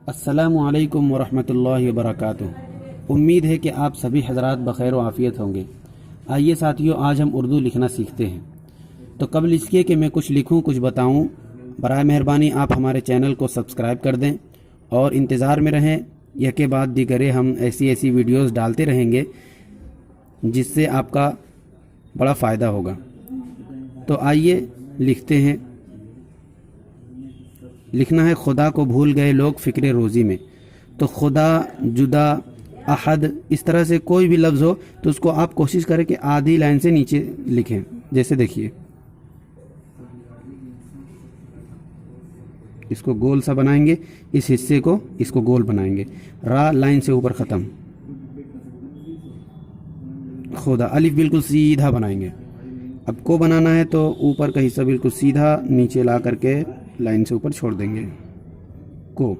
السلام علیکم ورحمۃ اللہ وبرکاتہ۔ امید ہے کہ آپ سبھی حضرات بخیر و عافیت ہوں گے۔ آئیے ساتھیوں، آج ہم اردو لکھنا سیکھتے ہیں۔ تو قبل اس کے کہ میں کچھ لکھوں، کچھ بتاؤں، برائے مہربانی آپ ہمارے چینل کو سبسکرائب کر دیں اور انتظار میں رہیں۔ یہ کے بعد دیگرے ہم ایسی ویڈیوز ڈالتے رہیں گے جس سے آپ کا بڑا فائدہ ہوگا۔ تو آئیے لکھتے ہیں۔ لکھنا ہے خدا کو بھول گئے لوگ فکر روزی میں۔ تو خدا، جدا، احد، اس طرح سے کوئی بھی لفظ ہو تو اس کو آپ کوشش کریں کہ آدھی لائن سے نیچے لکھیں۔ جیسے دیکھیے، اس کو گول سا بنائیں گے، اس حصے کو اس کو گول بنائیں گے۔ را لائن سے اوپر ختم، خدا الف بالکل سیدھا بنائیں گے۔ اب کو بنانا ہے تو اوپر کا حصہ بالکل سیدھا نیچے لا کر کے لائن سے اوپر چھوڑ دیں گے کو۔